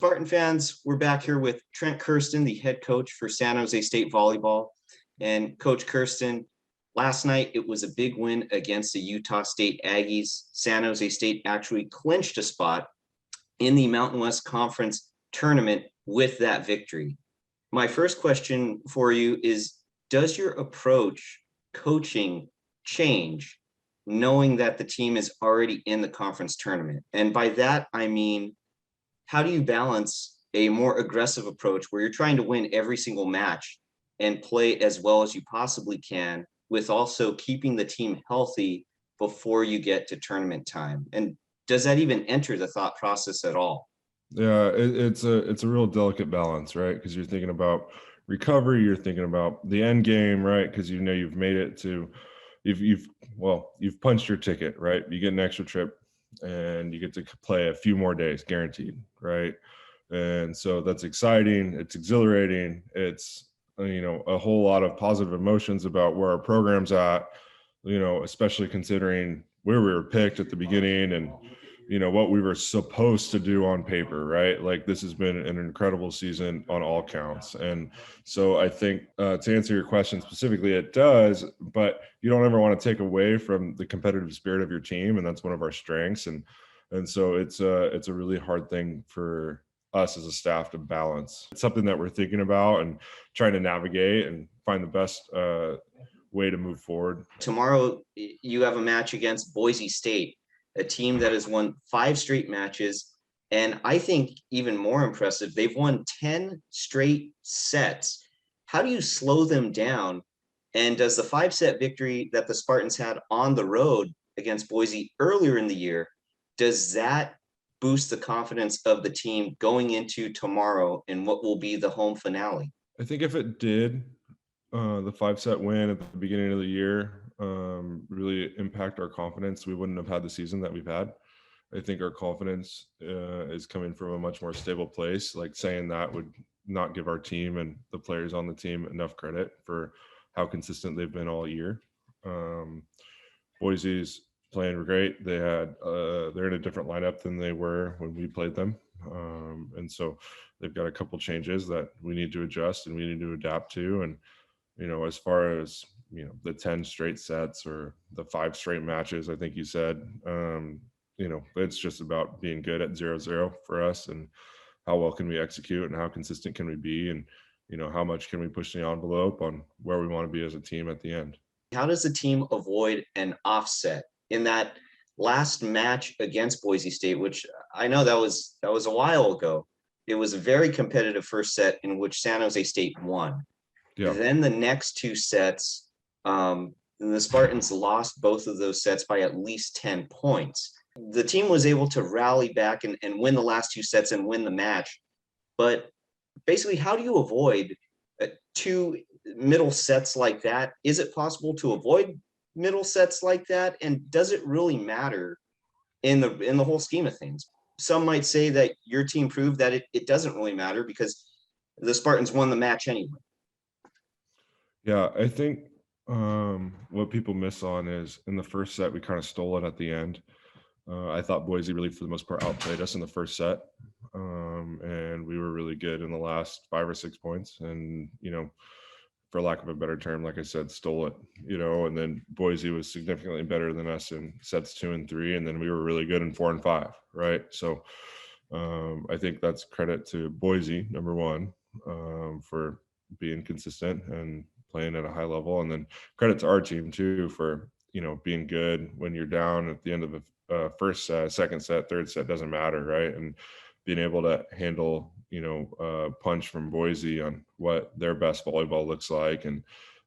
Spartan fans, we're back here with Trent Kersten, the head coach for San Jose State Volleyball. And Coach Kersten, last night it was a big win against the Utah State Aggies. San Jose State actually clinched a spot in the Mountain West Conference tournament with that victory. My first question for you is, does your approach coaching change knowing that the team is already in the conference tournament? And by that, I mean, how do you balance a more aggressive approach where you're trying to win every single match and play as well as you possibly can with also keeping the team healthy before you get to tournament time? And does that even enter the thought process at all? Yeah, it's a real delicate balance, right? Because you're thinking about recovery, you're thinking about the end game, right? Because you know you've made it to, you've punched your ticket, right? You get an extra trip, and you get to play a few more days, guaranteed, right? And so that's exciting. It's exhilarating. It's a whole lot of positive emotions about where our program's at. Especially considering where we were picked at the beginning and what we were supposed to do on paper, right? Like, this has been an incredible season on all counts. And so I think to answer your question specifically, it does, but you don't ever want to take away from the competitive spirit of your team. And that's one of our strengths. And so it's a really hard thing for us as a staff to balance. It's something that we're thinking about and trying to navigate and find the best way to move forward. Tomorrow, you have a match against Boise State, a team that has won 5 straight matches. And I think even more impressive, they've won 10 straight sets. How do you slow them down? And does the 5-set victory that the Spartans had on the road against Boise earlier in the year, does that boost the confidence of the team going into tomorrow in what will be the home finale? I think if it did, the 5-set win at the beginning of the year really impact our confidence, we wouldn't have had the season that we've had. I think our confidence is coming from a much more stable place. Like, saying that would not give our team and the players on the team enough credit for how consistent they've been all year. Boise's playing great. They're in a different lineup than they were when we played them. And so they've got a couple changes that we need to adjust and we need to adapt to. And as far as the 10 straight sets or the 5 straight matches, I think you said, it's just about being good at 0-0 for us, and how well can we execute and how consistent can we be, and how much can we push the envelope on where we want to be as a team at the end. How does the team avoid an offset in that last match against Boise State, which I know that was a while ago? It was a very competitive first set in which San Jose State won. Yeah. Then the next 2 sets, the Spartans lost both of those sets by at least 10 points. The team was able to rally back and win the last 2 sets and win the match. But basically, how do you avoid 2 middle sets like that? Is it possible to avoid middle sets like that? And does it really matter in the whole scheme of things? Some might say that your team proved that it doesn't really matter because the Spartans won the match anyway. Yeah, I think what people miss on is in the first set, we kind of stole it at the end. I thought Boise really, for the most part, outplayed us in the first set. And we were really good in the last 5 or 6 points. And, for lack of a better term, like I said, stole it, and then Boise was significantly better than us in sets 2 and 3. And then we were really good in 4 and 5. Right. So I think that's credit to Boise, number one, for being consistent and playing at a high level. And then credit to our team too, for, being good when you're down at the end of the first set, second set, third set, doesn't matter. Right. And being able to handle, punch from Boise on what their best volleyball looks like, and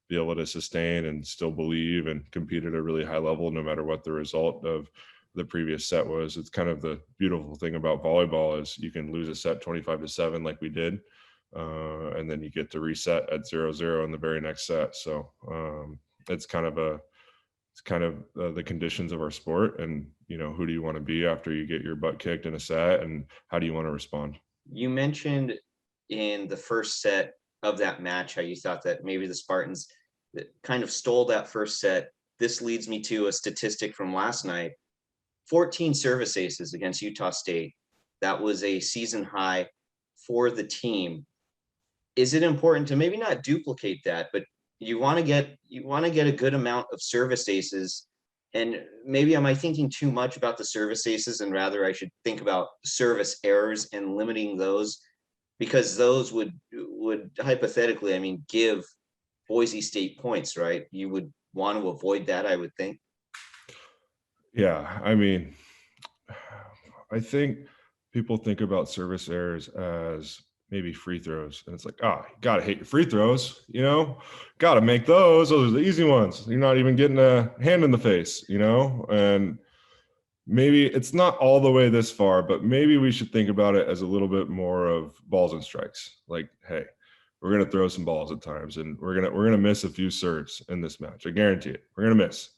be able to sustain and still believe and compete at a really high level, no matter what the result of the previous set was. It's kind of the beautiful thing about volleyball is you can lose a set 25-7 like we did. And then you get to reset at 0-0 in the very next set. So it's kind of the conditions of our sport, and who do you want to be after you get your butt kicked in a set, and how do you want to respond? You mentioned in the first set of that match how you thought that maybe the Spartans kind of stole that first set. This leads me to a statistic from last night: 14 service aces against Utah State. That was a season high. for the team, is it important to maybe not duplicate that, but you want to get a good amount of service aces? And maybe am I thinking too much about the service aces, and rather I should think about service errors and limiting those, because those would hypothetically, I mean, give Boise State points, right? You would want to avoid that, I would think. Yeah, I mean, I think people think about service errors as maybe free throws, and it's like, oh, you gotta hate your free throws, gotta make those. Those are the easy ones. You're not even getting a hand in the face, and maybe it's not all the way this far, but maybe we should think about it as a little bit more of balls and strikes. Like, hey, we're gonna throw some balls at times, and we're gonna miss a few serves in this match. I guarantee it. We're gonna miss.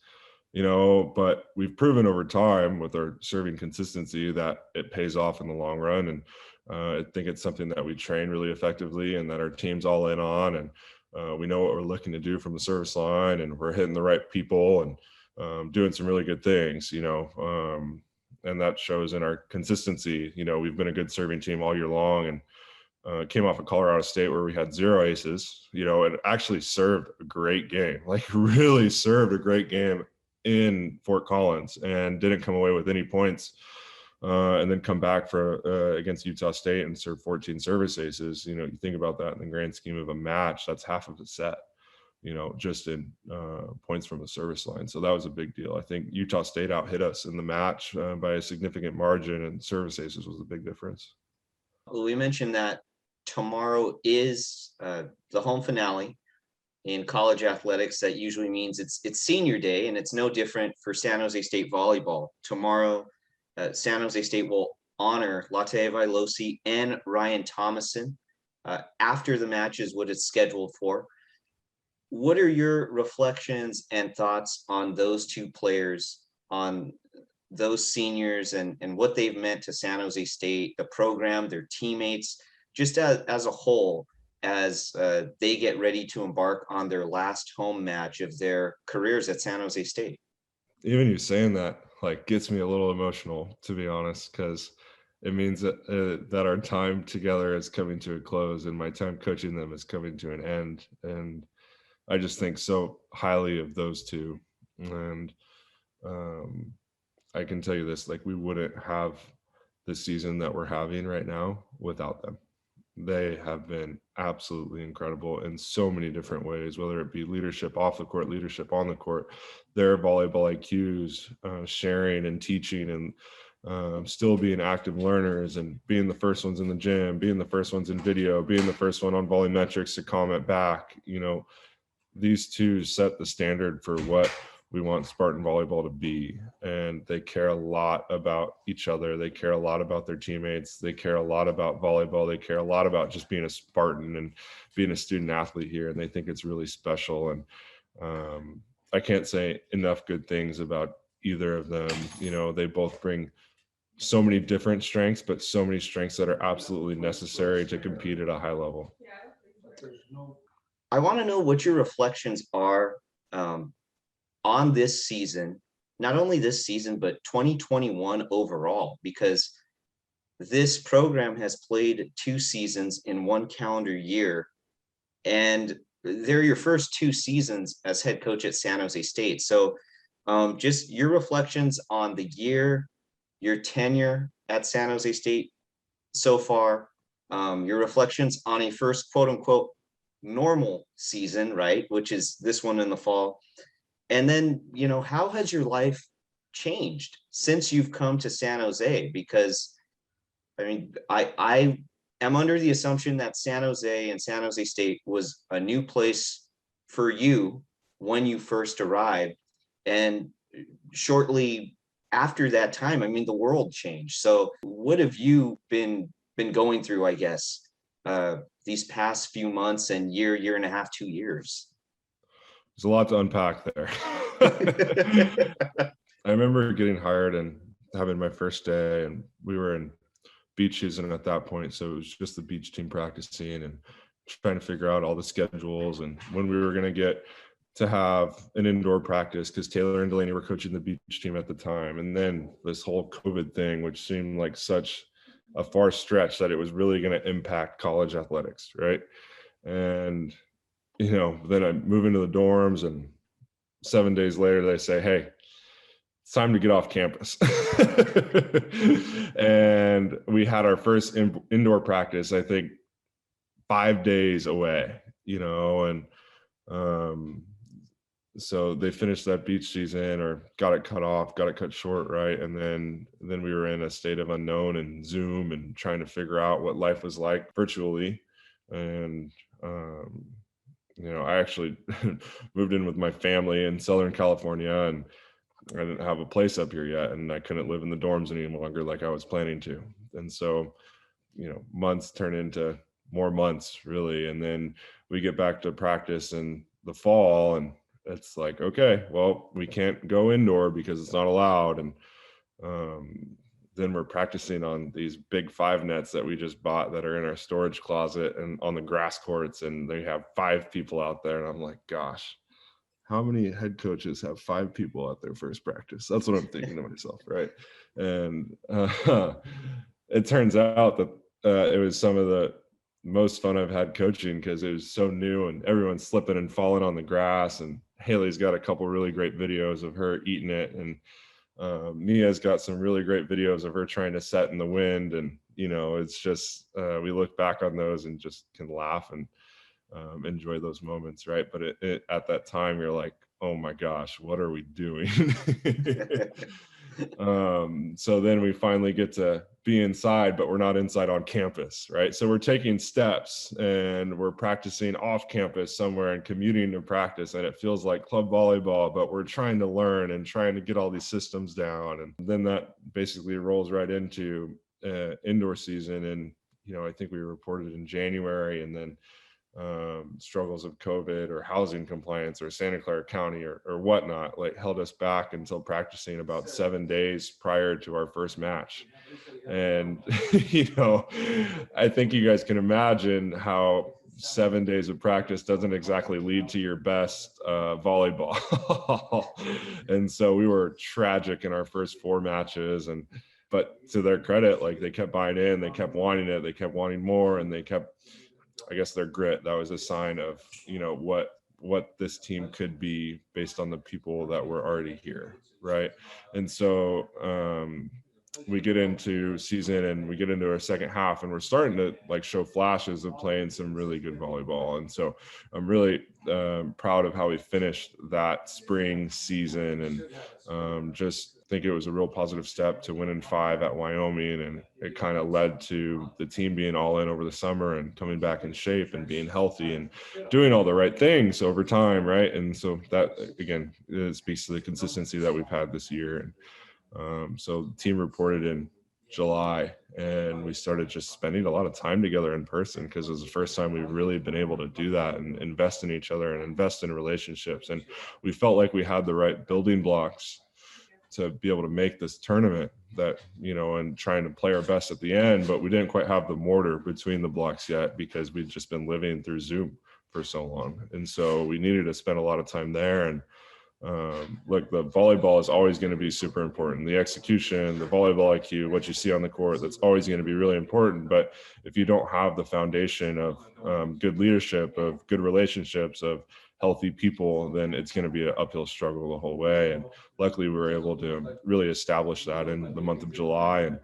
But we've proven over time with our serving consistency that it pays off in the long run. And I think it's something that we train really effectively and that our team's all in on. And we know what we're looking to do from the service line, and we're hitting the right people and doing some really good things, and that shows in our consistency. We've been a good serving team all year long, and came off of Colorado State where we had 0 aces, and actually served a great game, like really served a great game in Fort Collins, and didn't come away with any points, and then come back for against Utah State and serve 14 service aces. You think about that in the grand scheme of a match, that's half of a set, just in points from the service line. So that was a big deal. I think Utah State out hit us in the match by a significant margin, and service aces was the big difference. Well, we mentioned that tomorrow is the home finale in college athletics. That usually means it's senior day, and it's no different for San Jose State volleyball. Tomorrow, San Jose State will honor Lataya Vailosi and Ryan Thomason. After the match is what it's scheduled for. What are your reflections and thoughts on those two players, on those seniors, and what they've meant to San Jose State, the program, their teammates, just as a whole, as they get ready to embark on their last home match of their careers at San Jose State? Even you saying that gets me a little emotional, to be honest, because it means that our time together is coming to a close, and my time coaching them is coming to an end. And I just think so highly of those two. And I can tell you this, we wouldn't have the season that we're having right now without them. They have been absolutely incredible in so many different ways, whether it be leadership off the court, leadership on the court, their volleyball IQs, sharing and teaching, and still being active learners, and being the first ones in the gym, being the first ones in video, being the first one on VolleyMetrics to comment back. These two set the standard for what we want Spartan volleyball to be, and they care a lot about each other. They care a lot about their teammates. They care a lot about volleyball. They care a lot about just being a Spartan and being a student athlete here, and they think it's really special. And I can't say enough good things about either of them. They both bring so many different strengths, but so many strengths that are absolutely necessary to compete at a high level. I want to know what your reflections are on this season, not only this season, but 2021 overall, because this program has played 2 seasons in 1 calendar year, and they're your first 2 seasons as head coach at San Jose State. So just your reflections on the year, your tenure at San Jose State so far, your reflections on a first quote unquote normal season, right, which is this one in the fall. And then, how has your life changed since you've come to San Jose? Because I mean, I am under the assumption that San Jose and San Jose State was a new place for you when you first arrived. And shortly after that time, I mean, the world changed. So what have you been going through, I guess, these past few months and year and a half, 2 years? There's a lot to unpack there. I remember getting hired and having my first day, and we were in beach season at that point. So it was just the beach team practicing and trying to figure out all the schedules and when we were going to get to have an indoor practice, because Taylor and Delaney were coaching the beach team at the time. And then this whole COVID thing, which seemed like such a far stretch that it was really going to impact college athletics, right? And, then I move into the dorms, and 7 days later they say, hey, it's time to get off campus. And we had our first indoor practice, I think 5 days away, and so they finished that beach season, or got it cut short, right? And then we were in a state of unknown and Zoom and trying to figure out what life was like virtually. And I actually moved in with my family in Southern California, and I didn't have a place up here yet, and I couldn't live in the dorms any longer like I was planning to. And so, months turn into more months, really. And then we get back to practice in the fall, and it's like, okay, well, we can't go indoor because it's not allowed. And then we're practicing on these big 5 nets that we just bought that are in our storage closet and on the grass courts, and they have 5 people out there. And I'm like, gosh, how many head coaches have 5 people at their first practice? That's what I'm thinking to myself, right? And it turns out that it was some of the most fun I've had coaching, because it was so new and everyone's slipping and falling on the grass. And Haley's got a couple really great videos of her eating it, and Mia's got some really great videos of her trying to set in the wind. And it's just we look back on those and just can laugh and enjoy those moments, right? But it at that time, you're like, oh my gosh, what are we doing? So then we finally get to be inside, but we're not inside on campus, right? So we're taking steps and we're practicing off campus somewhere and commuting to practice, and it feels like club volleyball, but we're trying to learn and trying to get all these systems down. And then that basically rolls right into indoor season. And I think we reported in January, and then struggles of COVID or housing compliance or Santa Clara County or whatnot, like, held us back until practicing about 7 days prior to our first match. And, I think you guys can imagine how 7 days of practice doesn't exactly lead to your best volleyball. And so we were tragic in our first 4 matches. But to their credit, like, they kept buying in, they kept wanting it, they kept wanting more, and they kept, I guess, their grit. That was a sign of, what this team could be based on the people that were already here, right? And so we get into season and we get into our second half, and we're starting to show flashes of playing some really good volleyball. And so I'm really proud of how we finished that spring season, and just think it was a real positive step to win in 5 at Wyoming. And it kind of led to the team being all in over the summer and coming back in shape and being healthy and doing all the right things over time, right? And so that, again, it speaks to the consistency that we've had this year. And so the team reported in July, and we started just spending a lot of time together in person, because it was the first time we've really been able to do that and invest in each other and invest in relationships. And we felt like we had the right building blocks to be able to make this tournament, that, and trying to play our best at the end, but we didn't quite have the mortar between the blocks yet, because we'd just been living through Zoom for so long. And so we needed to spend a lot of time there. And look, the volleyball is always going to be super important. The execution, the volleyball IQ, what you see on the court, that's always going to be really important. But if you don't have the foundation of good leadership, of good relationships, of healthy people, then it's going to be an uphill struggle the whole way. And luckily, we were able to really establish that in the month of July and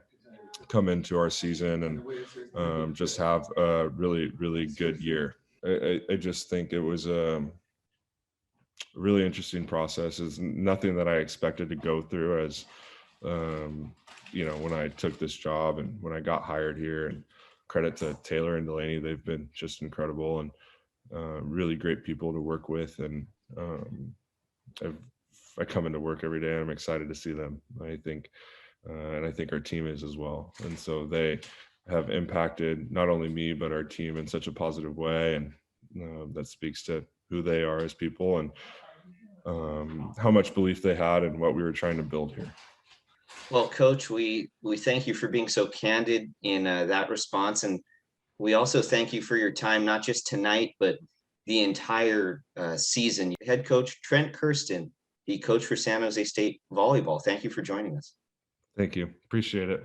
come into our season and just have a really, really good year. I just think it was really interesting process. Is nothing that I expected to go through as when I took this job and when I got hired here. And credit to Taylor and Delaney, they've been just incredible and really great people to work with. And I come into work every day and I'm excited to see them. I think and I think our team is as well. And so they have impacted not only me but our team in such a positive way, and that speaks to who they are as people and how much belief they had in what we were trying to build here. Well, Coach, we thank you for being so candid in that response, and we also thank you for your time, not just tonight, but the entire season. Head coach Trent Kersten, the coach for San Jose State volleyball. Thank you for joining us. Thank you. Appreciate it.